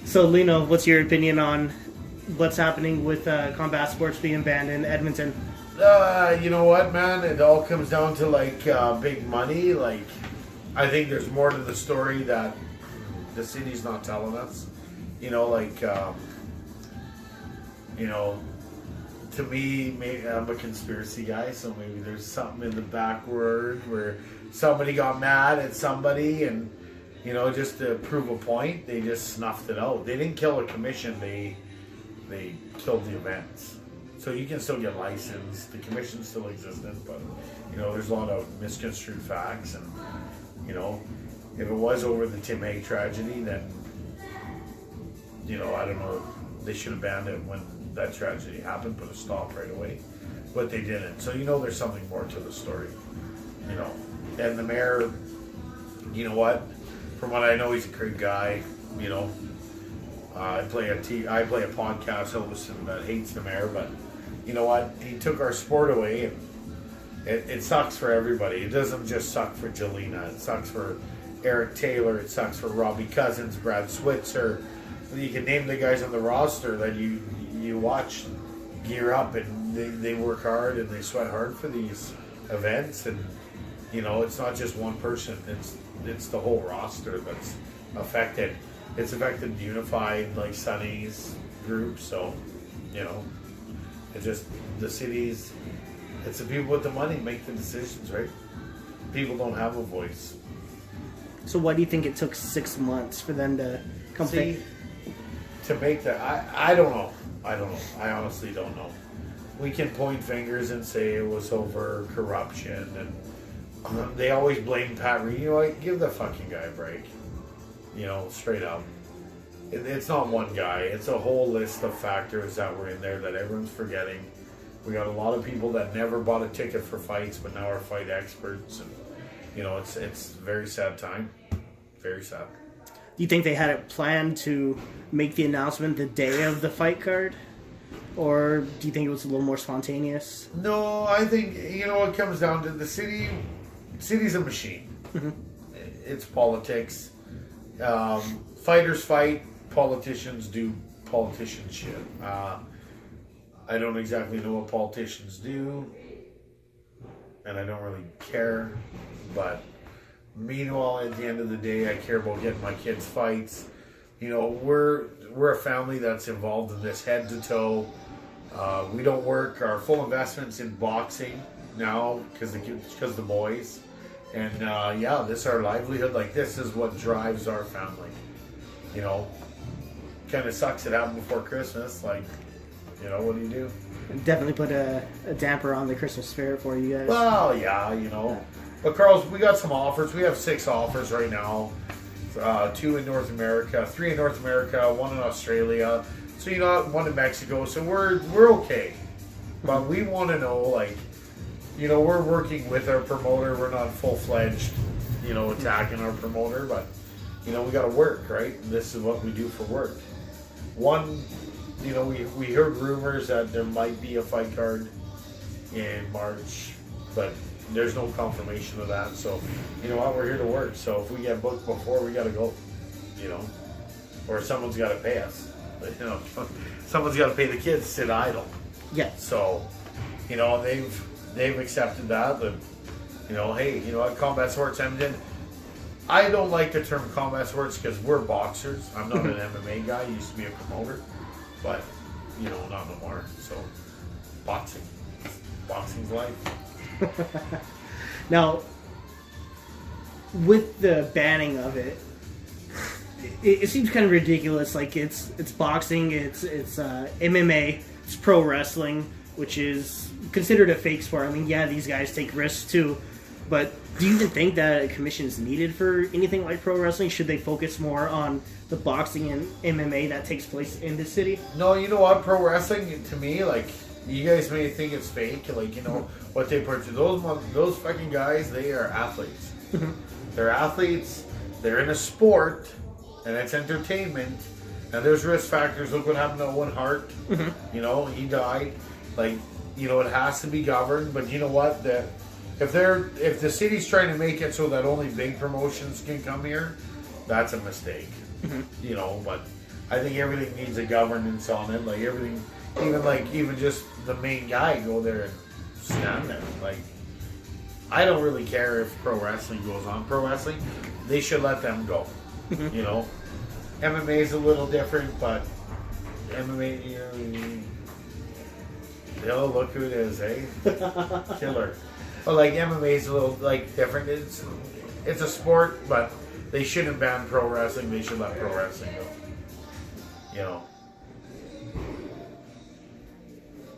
So, Lino, what's your opinion on what's happening with combat sports being banned in Edmonton? You know what, man? It all comes down to like big money. Like, I think there's more to the story that the city's not telling us. You know, like, to me, maybe I'm a conspiracy guy, so maybe there's something in the backward where somebody got mad at somebody and, just to prove a point, they just snuffed it out. They didn't kill a commission, they killed the events. So you can still get licensed, the commission still existed, but, there's a lot of misconstrued facts and, if it was over the Tim Hay tragedy, then, I don't know, they should have banned it when that tragedy happened, put a stop right away, but they didn't. So there's something more to the story, and the mayor, from what I know, he's a great guy. I play a podcast host that hates the mayor, but you know what, he took our sport away, and it sucks for everybody. It doesn't just suck for Jelena, it sucks for Eric Taylor, it sucks for Robbie Cousins, Brad Switzer. You can name the guys on the roster that you watch gear up, and they work hard and they sweat hard for these events, and it's not just one person, it's the whole roster that's affected. It's affected unified like Sonny's group, so it's just the cities, it's the people with the money make the decisions, right? People don't have a voice. So why do you think it took 6 months for them to come to make that? I don't know. I honestly don't know. We can point fingers and say it was over corruption, and they always blame Pat Reed. Give the fucking guy a break. Straight up. It's not one guy. It's a whole list of factors that were in there that everyone's forgetting. We got a lot of people that never bought a ticket for fights, but now are fight experts, and it's a very sad time. Very sad. Do you think they had it planned to make the announcement the day of the fight card? Or do you think it was a little more spontaneous? No, I think, it comes down to the city. City's a machine. Mm-hmm. It's politics. Fighters fight. Politicians do politician shit. I don't exactly know what politicians do. And I don't really care. But meanwhile, at the end of the day, I care about getting my kids fights. We're a family that's involved in this head to toe. We don't work. Our full investments in boxing now because the boys, and this is our livelihood. Like, this is what drives our family. Kind of sucks it happened before Christmas. Like, what do you do? Definitely put a damper on the Christmas spirit for you guys. Well, yeah. But Carl's, we got some offers. We have 6 offers right now. 2 in North America, 3 in North America, 1 in Australia. So 1 in Mexico. So we're okay. But we want to know, we're working with our promoter. We're not full-fledged, attacking our promoter. But we got to work, right? This is what we do for work. We heard rumors that there might be a fight card in March, but there's no confirmation of that. So, we're here to work. So if we get booked before, we got to go, or someone's got to pay us. Someone's got to pay the kids to sit idle. Yeah. So, they've accepted that. But, hey, what, Combat Sports Edmonton. I don't like the term combat sports because we're boxers. I'm not an MMA guy. I used to be a promoter, but not no more. So, boxing's life. Now, with the banning of it, it seems kind of ridiculous. Like, it's boxing, it's MMA, it's pro wrestling, which is considered a fake sport. I mean, yeah, these guys take risks too, but do you even think that a commission is needed for anything like pro wrestling? Should they focus more on the boxing and MMA that takes place in the city? No, you know what? Pro wrestling, to me, you guys may think it's fake, what they put to those fucking guys, they are athletes. They're athletes, they're in a sport, and it's entertainment, and there's risk factors. Look what happened to Owen Hart. He died. It has to be governed, but you know what? If the city's trying to make it so that only big promotions can come here, that's a mistake. But I think everything needs a governance on it. Like everything, even just the main guy go there and stand there. Like I don't really care if pro wrestling goes on. Pro wrestling, they should let them go. You know, MMA is a little different, but MMA, look who it is, eh? Killer. But like MMA is a little like different. It's a sport, but they shouldn't ban pro wrestling. They should let pro wrestling go. You know.